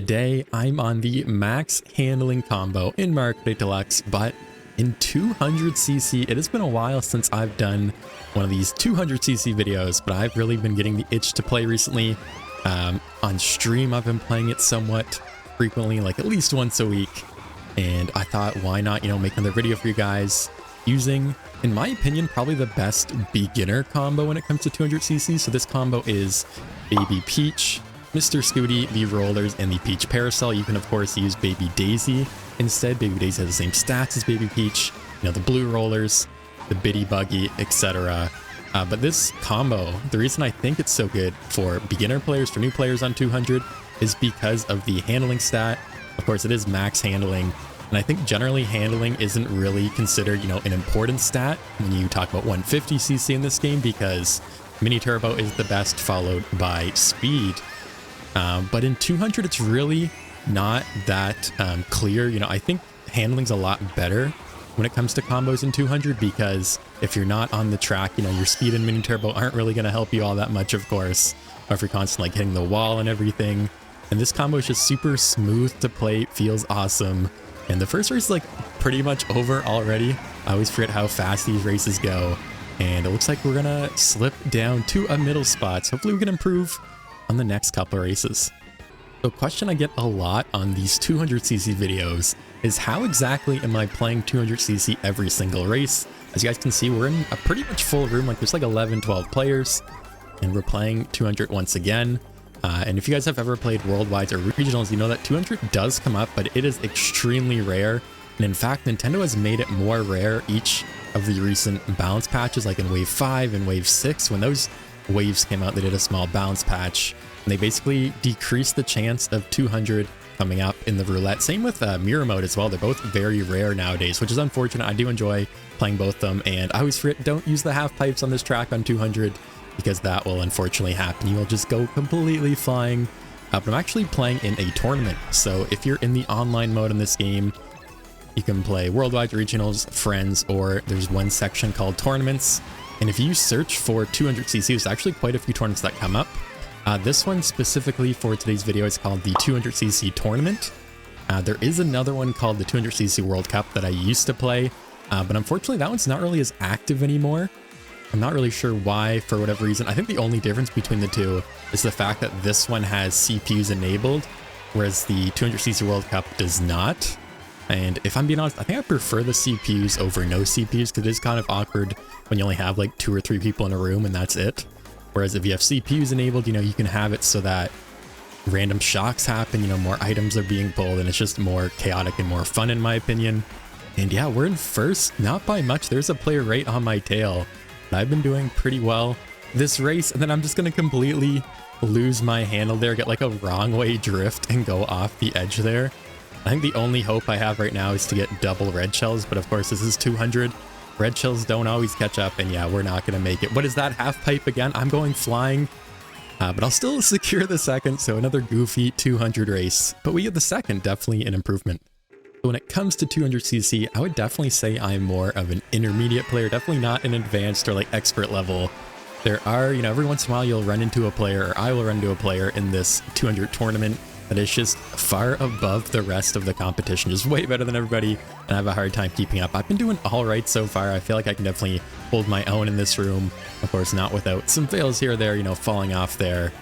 Today, I'm on the max handling combo in Mario Kart Deluxe, but in 200cc. It has been a while since I've done one of these 200cc videos, but I've really been getting the itch to play recently. On stream, I've been playing it somewhat frequently, like at least once a week, and I thought, why not, make another video for you guys using, in my opinion, probably the best beginner combo when it comes to 200cc. So this combo is Baby Peach, Mr. Scooty, the Rollers, and the Peach Parasol. You can, of course, use Baby Daisy instead. Baby Daisy has the same stats as Baby Peach, the blue rollers, the Biddybuggy, etc. But this combo, the reason I think it's so good for beginner players, for new players on 200, is because of the handling stat. Of course, it is max handling, and I think generally handling isn't really considered, an important stat when you talk about 150cc in this game, because mini turbo is the best, followed by speed. But in 200, it's really not that clear. I think handling's a lot better when it comes to combos in 200, because if you're not on the track, your speed and mini turbo aren't really going to help you all that much, of course, or if you're constantly hitting the wall and everything. And this combo is just super smooth to play, feels awesome. And the first race is pretty much over already. I always forget how fast these races go. And it looks like we're gonna slip down to a middle spot. So hopefully we can improve on the next couple of races. So a question I get a lot on these 200cc videos is, how exactly am I playing 200cc every single race? As you guys can see, we're in a pretty much full room, there's 11, 12 players, and we're playing 200 once again. And if you guys have ever played Worldwides or Regionals, you know that 200 does come up, but it is extremely rare. And in fact, Nintendo has made it more rare each of the recent balance patches, like in Wave 5 and Wave 6. When those waves came out, they did a small balance patch, and they basically decreased the chance of 200 coming up in the roulette. Same with mirror mode as well. They're both very rare nowadays, which is unfortunate. I do enjoy playing both of them, and I always forget, don't use the half pipes on this track on 200, because that will unfortunately happen. You will just go completely flying. But I'm actually playing in a tournament, so if you're in the online mode in this game, you can play Worldwide, Regionals, Friends, or there's one section called Tournaments. And if you search for 200cc, there's actually quite a few tournaments that come up. This one specifically for today's video is called the 200cc Tournament. There is another one called the 200cc World Cup that I used to play, but unfortunately that one's not really as active anymore. I'm not really sure why, for whatever reason. I think the only difference between the two is the fact that this one has CPUs enabled, whereas the 200cc World Cup does not. And if I'm being honest, I think I prefer the CPUs over no CPUs, because it is kind of awkward when you only have 2 or 3 people in a room and that's it. Whereas if you have CPUs enabled, you can have it so that random shocks happen, more items are being pulled, and it's just more chaotic and more fun in my opinion. And yeah, we're in first, not by much. There's a player right on my tail. I've been doing pretty well this race, and then I'm just going to completely lose my handle there, get a wrong way drift and go off the edge there. I think the only hope I have right now is to get double red shells, but of course this is 200. Red shells don't always catch up, and yeah, we're not going to make it. What is that, half pipe again? I'm going flying, but I'll still secure the second, so another goofy 200 race. But we get the second, definitely an improvement. So when it comes to 200cc, I would definitely say I'm more of an intermediate player, definitely not an advanced or expert level. There are, every once in a while you'll run into a player, or I will run into a player in this 200 tournament that is just far above the rest of the competition, just way better than everybody, and I have a hard time keeping up. I've been doing all right so far. I feel like I can definitely hold my own in this room. Of course, not without some fails here or there, falling off there.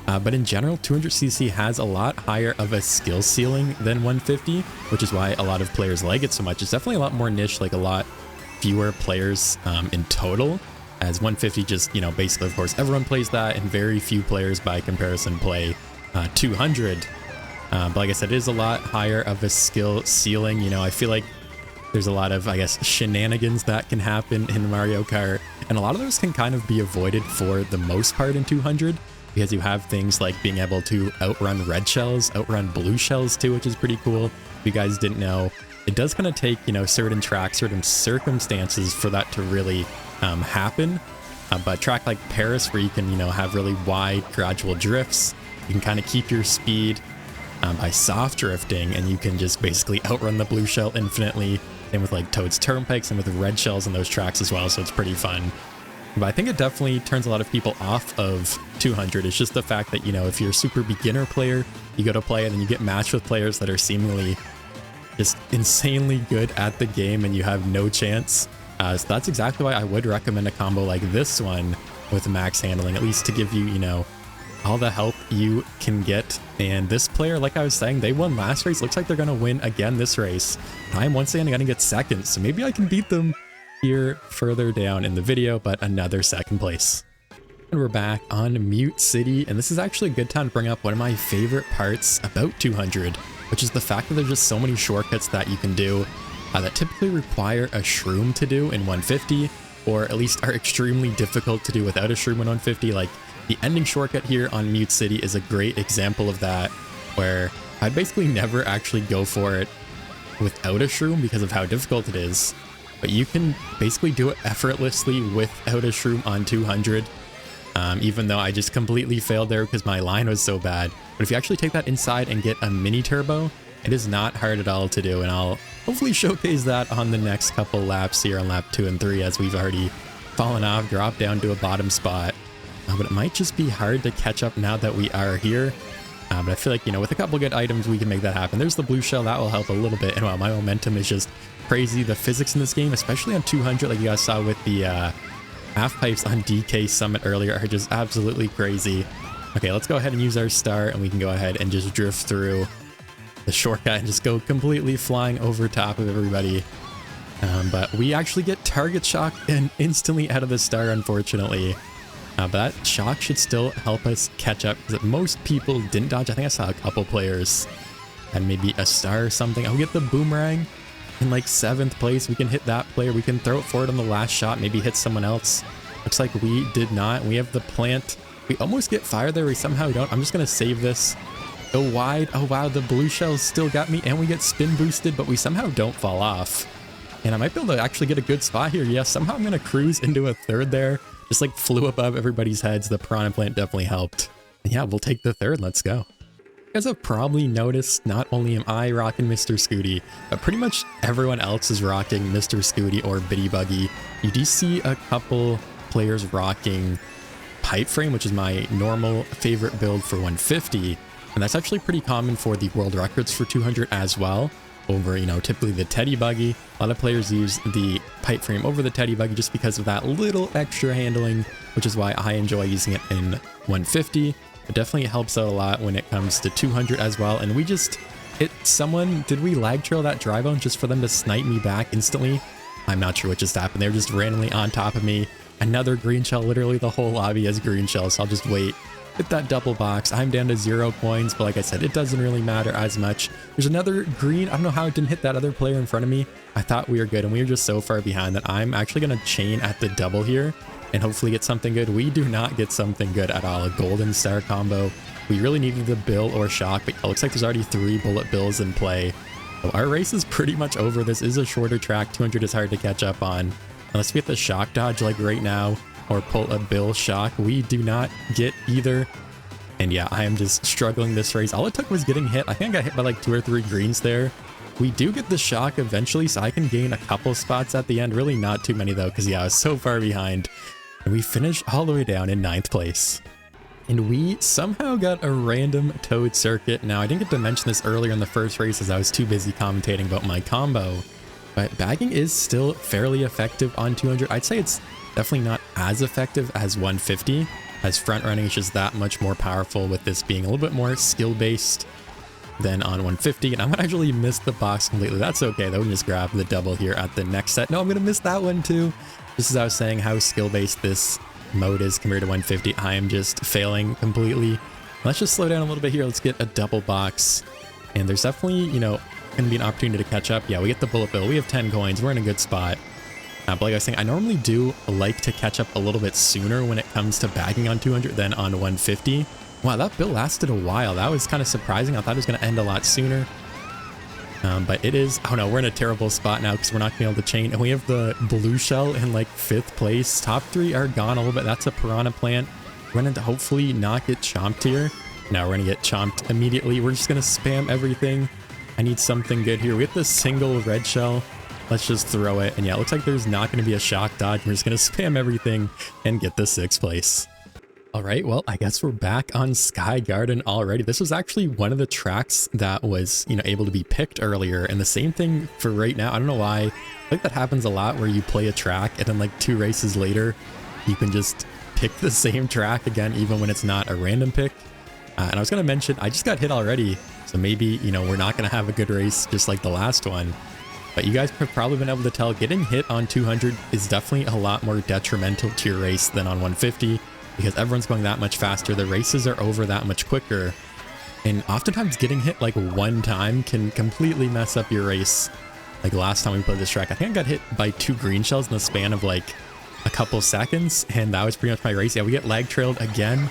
But in general, 200cc has a lot higher of a skill ceiling than 150, which is why a lot of players like it so much. It's definitely a lot more niche, a lot fewer players in total, as 150 just, basically, of course, everyone plays that, and very few players by comparison play 200. But like I said, it is a lot higher of a skill ceiling. I feel like there's a lot of, shenanigans that can happen in Mario Kart, and a lot of those can kind of be avoided for the most part in 200. Because you have things like being able to outrun red shells, outrun blue shells too, which is pretty cool. If you guys didn't know, it does kind of take, certain tracks, certain circumstances for that to really happen. But a track like Paris, where you can, have really wide gradual drifts, you can kind of keep your speed by soft drifting, and you can just basically outrun the blue shell infinitely. Same with Toad's Turnpikes and with the red shells in those tracks as well, so it's pretty fun. But I think it definitely turns a lot of people off of 200. It's just the fact that, you know, if you're a super beginner player, you go to play and then you get matched with players that are seemingly just insanely good at the game and you have no chance. So that's exactly why I would recommend a combo like this one with max handling, at least to give you, you know, all the help you can get. And this player, like I was saying, they won last race. Looks like they're going to win again this race. I'm once again going to get second, so maybe I can beat them here further down in the video, but another second place. And we're back on Mute City, and this is actually a good time to bring up one of my favorite parts about 200, which is the fact that there's just so many shortcuts that you can do that typically require a shroom to do in 150, or at least are extremely difficult to do without a shroom in 150. Like the ending shortcut here on Mute City is a great example of that, where I'd basically never actually go for it without a shroom because of how difficult it is. But you can basically do it effortlessly without a shroom on 200, even though I just completely failed there because my line was so bad. But if you actually take that inside and get a mini turbo, it is not hard at all to do, and I'll hopefully showcase that on the next couple laps here on lap 2 and 3, as we've already fallen off, dropped down to a bottom spot. But it might just be hard to catch up now that we are here. But I feel like, you know, with a couple good items, we can make that happen. There's the blue shell, that will help a little bit. And wow, my momentum is just crazy. The physics in this game, especially on 200, like you guys saw with the half pipes on DK Summit earlier, are just absolutely crazy. Okay, let's go ahead and use our star, and we can go ahead and just drift through the shortcut and just go completely flying over top of everybody. But we actually get target shock and instantly out of the star, unfortunately. But that shock should still help us catch up, because most people didn't dodge. I think I saw a couple players and maybe a star or something. Oh, we get the boomerang in like 7th place. We can hit that player. We can throw it forward on the last shot, maybe hit someone else. Looks like we did not. We have the plant. We almost get fire there. We somehow don't. I'm just going to save this. Go wide. Oh, wow. The blue shells still got me, and we get spin boosted, but we somehow don't fall off. And I might be able to actually get a good spot here. Yeah, somehow I'm going to cruise into a third there. Just like flew above everybody's heads. The piranha plant definitely helped. And yeah, we'll take the third. Let's go. You guys have probably noticed not only am I rocking Mr. Scooty, but pretty much everyone else is rocking Mr. Scooty or Biddybuggy. You do see a couple players rocking Pipe Frame, which is my normal favorite build for 150. And that's actually pretty common for the world records for 200 as well. Over, you know, typically the Teddy Buggy. A lot of players use the Pipe Frame over the Teddy Buggy just because of that little extra handling, which is why I enjoy using it in 150. It definitely helps out a lot when it comes to 200 as well. And we just hit someone. Did we lag trail that dry bone just for them to snipe me back instantly? I'm not sure what just happened. They're just randomly on top of me. Another green shell. Literally the whole lobby has green shells. So I'll just wait. Hit that double box. I'm down to 0 coins, but like I said, it doesn't really matter as much. There's another green. I don't know how it didn't hit that other player in front of me. I thought we were good, and we were just so far behind that I'm actually going to chain at the double here and hopefully get something good. We do not get something good at all. A golden star combo. We really needed the bill or shock, but it looks like there's already 3 bullet bills in play. So our race is pretty much over. This is a shorter track. 200 is hard to catch up on. Unless we get the shock dodge like right now or pull a bill shock. We do not get either. And yeah, I am just struggling this race. All it took was getting hit. I think I got hit by like 2 or 3 greens there. We do get the shock eventually, so I can gain a couple spots at the end. Really not too many though, because yeah, I was so far behind. And we finished all the way down in 9th place. And we somehow got a random toad circuit. Now, I didn't get to mention this earlier in the first race as I was too busy commentating about my combo. But bagging is still fairly effective on 200. I'd say it's definitely not as effective as 150. As front running is just that much more powerful, with this being a little bit more skill based than on 150. And I'm gonna actually miss the box completely. That's okay though. We can just grab the double here at the next set. No, I'm gonna miss that one too. Just as I was saying how skill based this mode is compared to 150, I am just failing completely. Let's just slow down a little bit here. Let's get a double box. And there's definitely, you know, gonna be an opportunity to catch up. Yeah, we get the bullet bill. We have 10 coins. We're in a good spot. But like I was saying, I normally do like to catch up a little bit sooner when it comes to bagging on 200 than on 150. Wow, that bill lasted a while. That was kind of surprising. I thought it was going to end a lot sooner. But it is... Oh no, we're in a terrible spot now because we're not going to be able to chain. And we have the blue shell in like 5th place. Top 3 are gone a little bit. That's a piranha plant. We're going to hopefully not get chomped here. Now we're going to get chomped immediately. We're just going to spam everything. I need something good here. We have the single red shell. Let's just throw it. And yeah, it looks like there's not going to be a shock dodge. We're just going to spam everything and get the 6th place. All right, well, I guess we're back on Sky Garden already. This was actually one of the tracks that was, able to be picked earlier. And the same thing for right now. I don't know why. I think that happens a lot where you play a track and then like 2 races later, you can just pick the same track again, even when it's not a random pick. And I was going to mention, I just got hit already. So maybe, we're not going to have a good race just like the last one. But you guys have probably been able to tell getting hit on 200 is definitely a lot more detrimental to your race than on 150. Because everyone's going that much faster, the races are over that much quicker, and oftentimes getting hit like one time can completely mess up your race. Like last time we played this track, I think I got hit by 2 green shells in the span of like a couple seconds, and that was pretty much my race. Yeah, we get lag trailed again,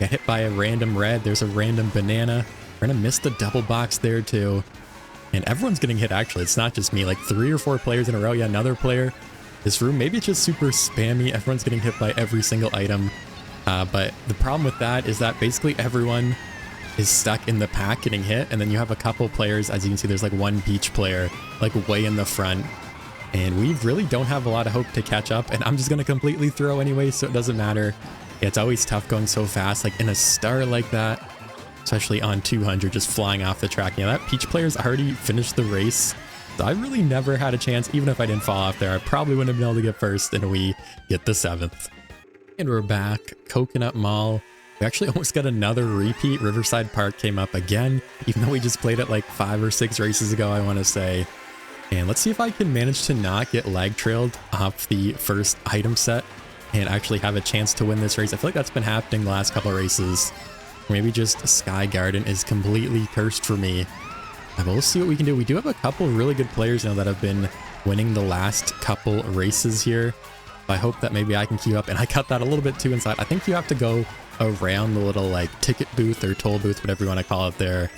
got hit by a random red, there's a random banana, we're gonna miss the double box there too, and everyone's getting hit actually, it's not just me, like 3 or 4 players in a row. Yeah, another player. This room, maybe it's just super spammy, everyone's getting hit by every single item. But the problem with that is that basically everyone is stuck in the pack getting hit, and then you have a couple players, as you can see, there's like 1 beach player like way in the front, and we really don't have a lot of hope to catch up, and I'm just going to completely throw anyway, so it doesn't matter. Yeah, it's always tough going so fast, like in a star like that, especially on 200, just flying off the track. Yeah, that peach player's already finished the race, so I really never had a chance. Even if I didn't fall off there, I probably wouldn't have been able to get first, and we get the 7th. And we're back, Coconut Mall. We actually almost got another repeat. Riverside Park came up again, even though we just played it like 5 or 6 races ago, I want to say. And let's see if I can manage to not get lag trailed off the first item set and actually have a chance to win this race. I feel like that's been happening the last couple of races. Or maybe just Sky Garden is completely cursed for me. But we'll see what we can do. We do have a couple really good players now that have been winning the last couple races here. I hope that maybe I can keep up, and I cut that a little bit too inside. I think you have to go around the little like ticket booth or toll booth, whatever you want to call it there.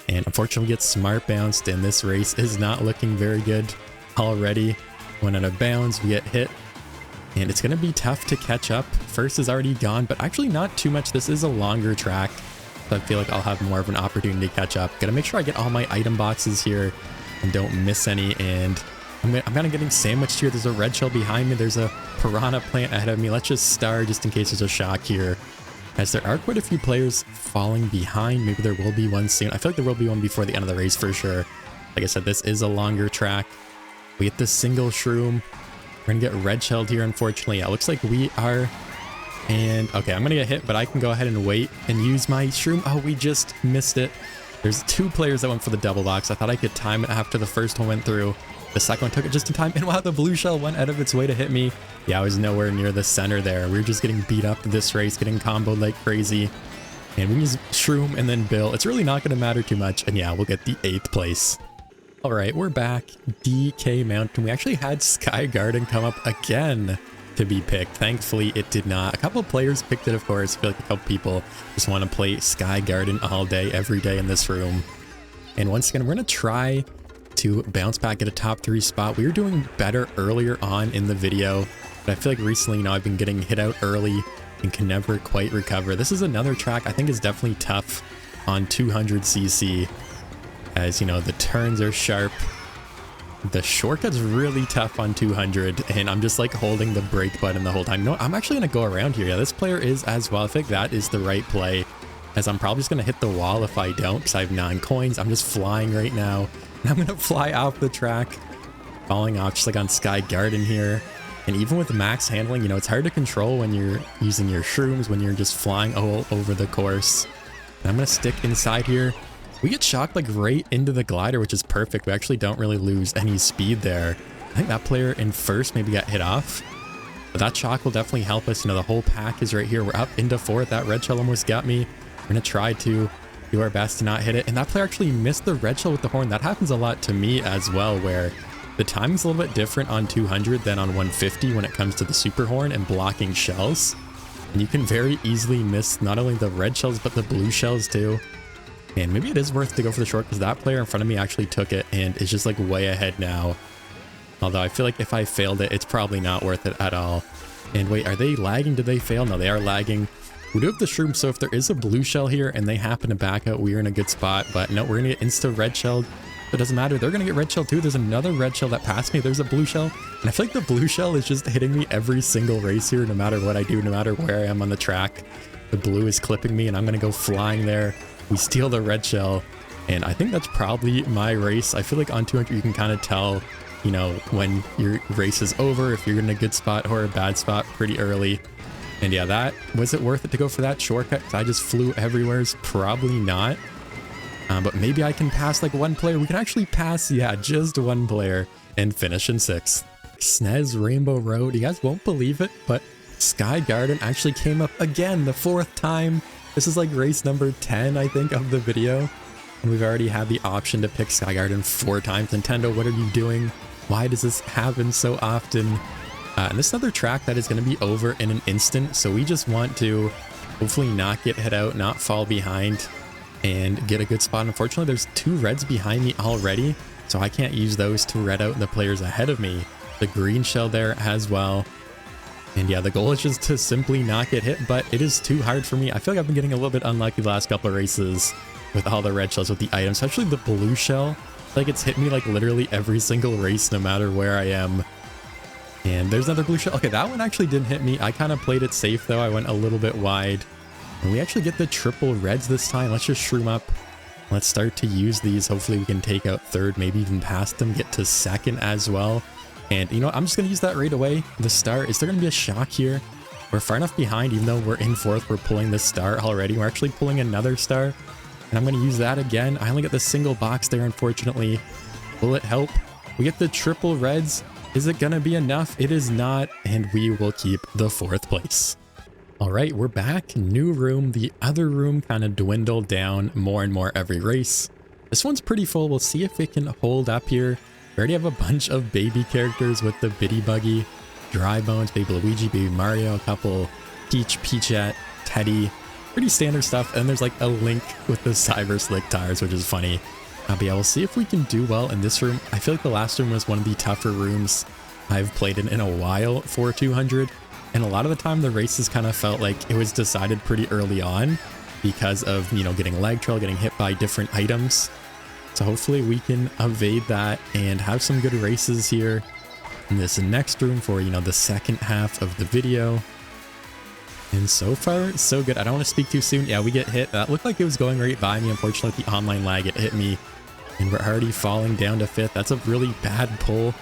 And unfortunately we get smart bounced, and this race is not looking very good already. When out of bounds, we get hit, and it's going to be tough to catch up. First is already gone, but actually not too much. This is a longer track, so I feel like I'll have more of an opportunity to catch up. Gotta make sure I get all my item boxes here and don't miss any, and I'm kind of getting sandwiched here. There's a red shell behind me. There's a piranha plant ahead of me. Let's just star just in case there's a shock here. As there are quite a few players falling behind. Maybe there will be one soon. I feel like there will be one before the end of the race for sure. Like I said, this is a longer track. We get the single shroom. We're going to get red shelled here, unfortunately. Yeah, it looks like we are. And okay, I'm going to get hit, but I can go ahead and wait and use my shroom. Oh, we just missed it. There's 2 players that went for the double box. I thought I could time it after the first one went through. The second one took it just in time, and wow, the blue shell went out of its way to hit me. Yeah, I was nowhere near the center there. We were just getting beat up this race, getting comboed like crazy. And we use Shroom and then Bill. It's really not going to matter too much. And yeah, we'll get the 8th place. All right, we're back. DK Mountain. We actually had Sky Garden come up again to be picked. Thankfully, it did not. A couple of players picked it, of course. I feel like a couple people just want to play Sky Garden all day, every day in this room. And once again, we're going to try to bounce back at a top 3 spot. We were doing better earlier on in the video, but I feel like recently, I've been getting hit out early and can never quite recover. This is another track I think is definitely tough on 200cc, as the turns are sharp. The shortcut's really tough on 200, and I'm just like holding the brake button the whole time. No, I'm actually gonna go around here. Yeah, this player is as well. I think that is the right play, as I'm probably just gonna hit the wall if I don't, because I have 9 coins. I'm just flying right now, and I'm gonna fly off the track, falling off just like on Sky Garden here. And even with max handling, it's hard to control when you're using your shrooms, when you're just flying all over the course. And I'm gonna stick inside here. We get shocked like right into the glider, which is perfect. We actually don't really lose any speed there. I think that player in first maybe got hit off, but that shock will definitely help us. The whole pack is right here. We're up into 4th. That red shell almost got me. We're gonna try to do our best to not hit it. And that player actually missed the red shell with the horn. That happens a lot to me as well, where the timing's a little bit different on 200 than on 150 when it comes to the super horn and blocking shells. And you can very easily miss not only the red shells, but the blue shells too. And maybe it is worth to go for the short, because that player in front of me actually took it and is just like way ahead now. Although I feel like if I failed it, it's probably not worth it at all. And wait, are they lagging? Did they fail? No, they are lagging. We do have the shroom, so if there is a blue shell here and they happen to back out, we're in a good spot. But no, we're gonna get insta red shelled. It doesn't matter. They're going to get red shell too. There's another red shell that passed me. There's a blue shell. And I feel like the blue shell is just hitting me every single race here, no matter what I do, no matter where I am on the track. The blue is clipping me and I'm going to go flying there. We steal the red shell. And I think that's probably my race. I feel like on 200, you can kind of tell, you know, when your race is over, if you're in a good spot or a bad spot pretty early. And yeah, was it worth it to go for that shortcut? 'Cause I just flew everywhere. Probably not. But maybe I can pass like one player. We can actually pass, yeah, just one player and finish in 6th. SNES Rainbow Road. You guys won't believe it, but Sky Garden actually came up again the 4th time. This is like race number 10, I think, of the video. And we've already had the option to pick Sky Garden 4 times. Nintendo, what are you doing? Why does this happen so often? And this is another track that is going to be over in an instant. So we just want to hopefully not get hit out, not fall behind, and get a good spot. Unfortunately, there's 2 reds behind me already, so I can't use those to red out the players ahead of me. The green shell there as well. And yeah, the goal is just to simply not get hit, but it is too hard for me. I feel like I've been getting a little bit unlucky the last couple of races with all the red shells with the items, especially the blue shell. Like it's hit me like literally every single race, no matter where I am. And there's another blue shell. Okay, that one actually didn't hit me. I kind of played it safe though. I went a little bit wide. And we actually get the triple reds this time. Let's just shroom up. Let's start to use these. Hopefully we can take out 3rd, maybe even past them, get to 2nd as well. And you know, I'm just going to use that right away. The star, is there going to be a shock here? We're far enough behind, even though we're in 4th, we're pulling this star already. We're actually pulling another star. And I'm going to use that again. I only get the single box there, unfortunately. Will it help? We get the triple reds. Is it going to be enough? It is not. And we will keep the 4th place. All right, we're back. New room. The other room kind of dwindled down more and more every race. This one's pretty full. We'll see if it can hold up here. We already have a bunch of baby characters with the Biddybuggy, Dry Bones, Baby Luigi, Baby Mario, a couple Peach, Peachette, Teddy. Pretty standard stuff. And there's like a Link with the Cyber Slick tires, which is funny. But yeah, we'll see if we can do well in this room. I feel like the last room was one of the tougher rooms I've played in a while for 200. And a lot of the time the races kind of felt like it was decided pretty early on because of, you know, getting lag trail, getting hit by different items. So hopefully we can evade that and have some good races here in this next room for, you know, the second half of the video. And so far, so good. I don't want to speak too soon. Yeah, we get hit. That looked like it was going right by me. Unfortunately, the online lag, it hit me. And we're already falling down to 5th. That's a really bad pull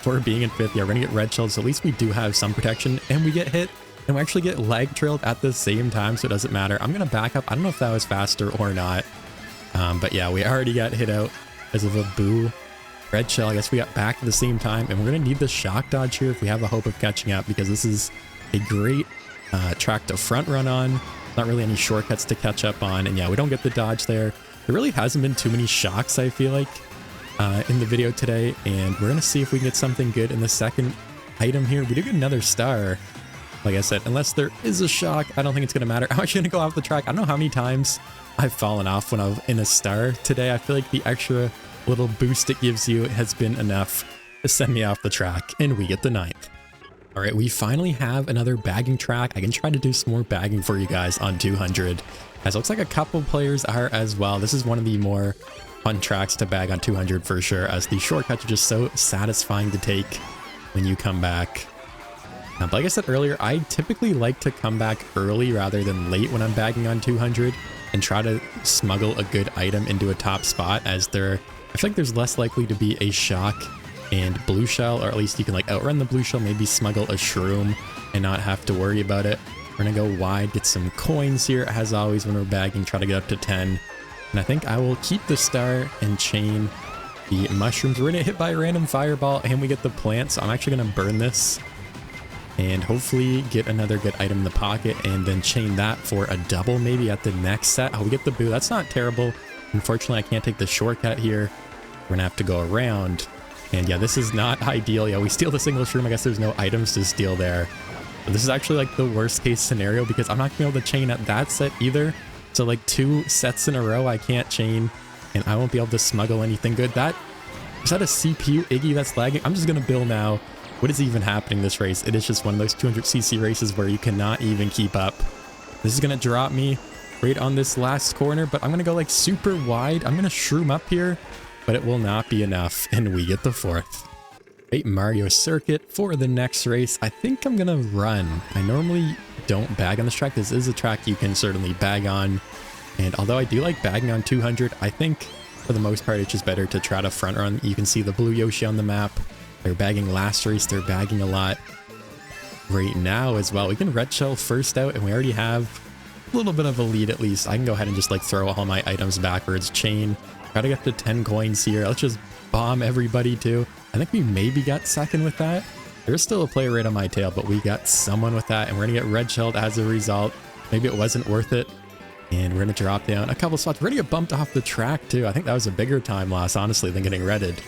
for being in 5th. Yeah, we're going to get red shells. So at least we do have some protection. And we get hit. And we actually get lag trailed at the same time, so it doesn't matter. I'm going to back up. I don't know if that was faster or not. But yeah, we already got hit out because of a boo. Red shell, I guess we got back at the same time. And we're going to need the shock dodge here if we have a hope of catching up, because this is a great track to front run on. Not really any shortcuts to catch up on. And yeah, we don't get the dodge there. There really hasn't been too many shocks, I feel like, in the video today. And we're going to see if we can get something good in the second item here. We do get another star. Like I said, unless there is a shock, I don't think it's going to matter. I'm actually going to go off the track. I don't know how many times I've fallen off when I'm in a star today. I feel like the extra little boost it gives you has been enough to send me off the track, and we get the 9th. All right, we finally have another bagging track. I can try to do some more bagging for you guys on 200, as it looks like a couple players are as well. This is one of the more fun tracks to bag on 200 for sure, as the shortcuts are just so satisfying to take when you come back. But like I said earlier, I typically like to come back early rather than late when I'm bagging on 200 and try to smuggle a good item into a top spot, as I feel like there's less likely to be a shock and blue shell, or at least you can like outrun the blue shell, maybe smuggle a shroom and not have to worry about it. We're gonna go wide, get some coins here as always when we're bagging, try to get up to 10. And I think I will keep the star and chain the mushrooms. We're gonna hit by a random fireball and we get the plant, so I'm actually gonna burn this and hopefully get another good item in the pocket and then chain that for a double maybe at the next set. Oh, we get the boo. That's not terrible. Unfortunately, I can't take the shortcut here. We're gonna have to go around. And yeah, this is not ideal. Yeah, we steal the single shroom. I guess there's no items to steal there. But this is actually like the worst case scenario, because I'm not gonna be able to chain at that set either. So like 2 sets in a row I can't chain, and I won't be able to smuggle anything good. Is that a CPU Iggy that's lagging? I'm just gonna bill now. What is even happening this race? It is just one of those 200cc races where you cannot even keep up. This is gonna drop me right on this last corner, but I'm gonna go like super wide. I'm gonna shroom up here but it will not be enough, and we get the 4th. Great Mario Circuit for the next race. I think I'm gonna run. I normally don't bag on this track. This is a track you can certainly bag on, and although I do like bagging on 200, I think for the most part it's just better to try to front run. You can see the blue Yoshi on the map. They're bagging last race, they're bagging a lot right now as well. We can red shell first out, and we already have a little bit of a lead at least. I can go ahead and just like throw all my items backwards, chain, try to get to 10 coins here. Let's just bomb everybody too. I think we maybe got second with that. There's still a player right on my tail, but we got someone with that, and we're gonna get red shelled as a result. Maybe it wasn't worth it, and we're gonna drop down a couple spots. We're gonna get bumped off the track too. I think that was a bigger time loss, honestly, than getting redded.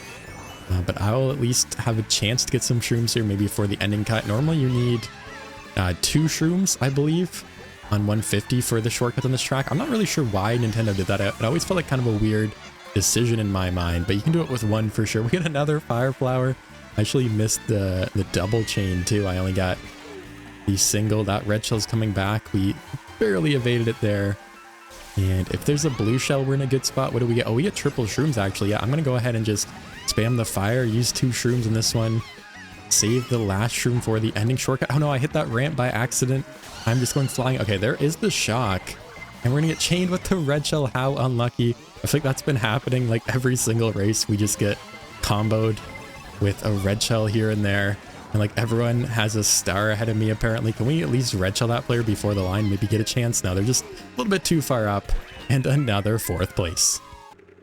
But I will at least have a chance to get some shrooms here, maybe for the ending cut. Normally you need 2 shrooms, I believe, on 150 for the shortcut on this track. I'm not really sure why Nintendo did that. It always felt like kind of a weird decision in my mind, but you can do it with 1 for sure. We get another fire flower. I actually missed the double chain too. I only got the single. That red shell's coming back. We barely evaded it there. And if there's a blue shell, we're in a good spot. What do we get? Oh, we get triple shrooms actually. Yeah, I'm gonna go ahead and just spam the fire, use 2 shrooms in this one, save the last shroom for the ending shortcut. Oh no, I hit that ramp by accident. I'm just going flying. Okay, there is the shock, and we're gonna get chained with the red shell. How unlucky. I feel like that's been happening like every single race. We just get comboed with a red shell here and there, and like everyone has a star ahead of me apparently. Can we at least red shell that player before the line, maybe get a chance? No, they're just a little bit too far up, and another 4th place.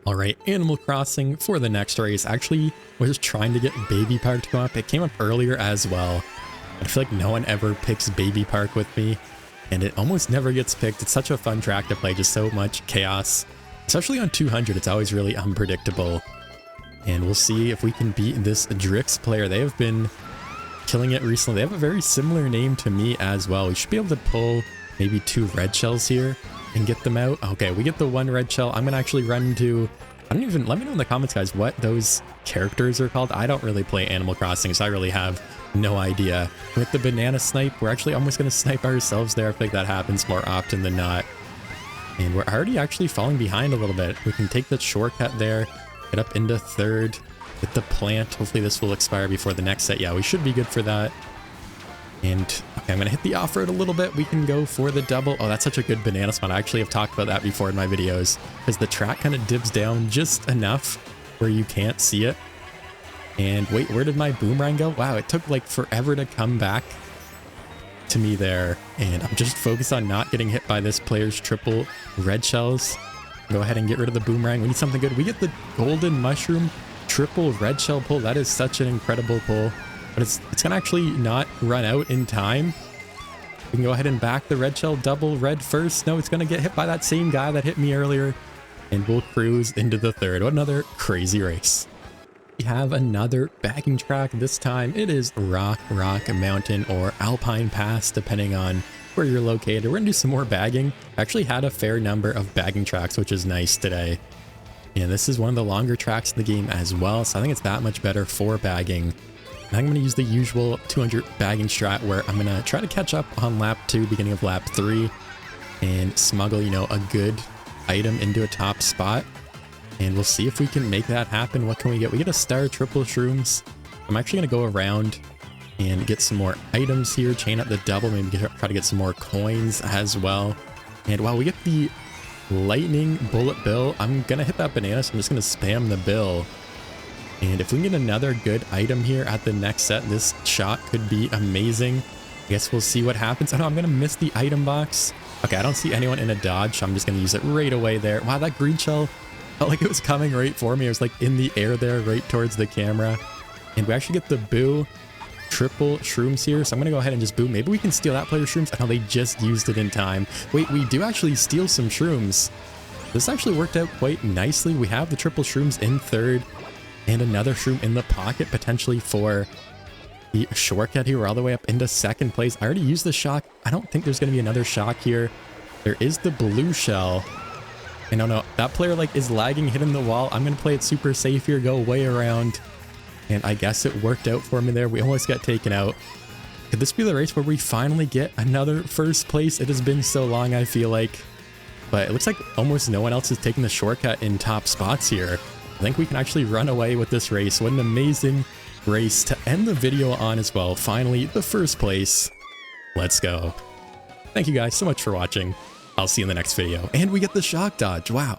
All right, Animal Crossing for the next race. Actually, we're just trying to get Baby Park to come up. It came up earlier as well. I feel like no one ever picks Baby Park with me, and it almost never gets picked. It's such a fun track to play, just so much chaos. Especially on 200, it's always really unpredictable. And we'll see if we can beat this Drix player. They have been killing it recently. They have a very similar name to me as well. We should be able to pull maybe 2 red shells here and get them out. Okay, we get the 1 red shell. I'm gonna actually run into, I don't even, let me know in the comments guys what those characters are called. I don't really play Animal Crossing, so I really have no idea. With the banana snipe, we're actually almost gonna snipe ourselves there. I think that happens more often than not. And we're already actually falling behind a little bit. We can take the shortcut there, get up into 3rd, get the plant. Hopefully this will expire before the next set. Yeah, we should be good for that. And okay, I'm gonna hit the off-road a little bit. We can go for the double. Oh, that's such a good banana spot. I actually have talked about that before in my videos, because the track kind of dips down just enough where you can't see it. And wait, where did my boomerang go? Wow, it took like forever to come back to me there, and I'm just focused on not getting hit by this player's triple red shells. Go ahead and get rid of the boomerang. We need something good. We get the golden mushroom triple red shell pull. That is such an incredible pull, but it's gonna actually not run out in time. We can go ahead and back the red shell double red first. No, it's gonna get hit by that same guy that hit me earlier, and we'll cruise into the 3rd. What another crazy race. We have another bagging track. This time it is Rock Mountain or Alpine Pass, depending on where you're located. We're gonna do some more bagging. I actually had a fair number of bagging tracks, which is nice today. And this is one of the longer tracks in the game as well, so I think it's that much better for bagging. And I'm gonna use the usual 200 bagging strat, where I'm gonna try to catch up on lap 2, beginning of lap 3, and smuggle, you know, a good item into a top spot. And we'll see if we can make that happen. What can we get? We get a star triple shrooms. I'm actually going to go around and get some more items here. Chain up the double. Maybe try to get some more coins as well. And wow, we get the lightning bullet bill. I'm going to hit that banana, so I'm just going to spam the bill. And if we can get another good item here at the next set, this shot could be amazing. I guess we'll see what happens. Oh no, I'm going to miss the item box. Okay, I don't see anyone in a dodge, so I'm just going to use it right away there. Wow, that green shell felt like it was coming right for me. It was like in the air there, right towards the camera. And we actually get the boo triple shrooms here, so I'm gonna go ahead and just boo. Maybe we can steal that player's shrooms. I know they just used it in time. Wait, we do actually steal some shrooms. This actually worked out quite nicely. We have the triple shrooms in 3rd, and another shroom in the pocket potentially for the shortcut here. We're all the way up into 2nd place. I already used the shock. I don't think there's gonna be another shock here. There is the blue shell. And oh no, that player like is lagging, hitting the wall. I'm gonna play it super safe here, go way around. And I guess it worked out for me there. We almost got taken out. Could this be the race where we finally get another 1st place? It has been so long, I feel like. But it looks like almost no one else is taking the shortcut in top spots here. I think we can actually run away with this race. What an amazing race to end the video on as well. Finally, the first place. Let's go. Thank you guys so much for watching. I'll see you in the next video. And we get the shock dodge. Wow.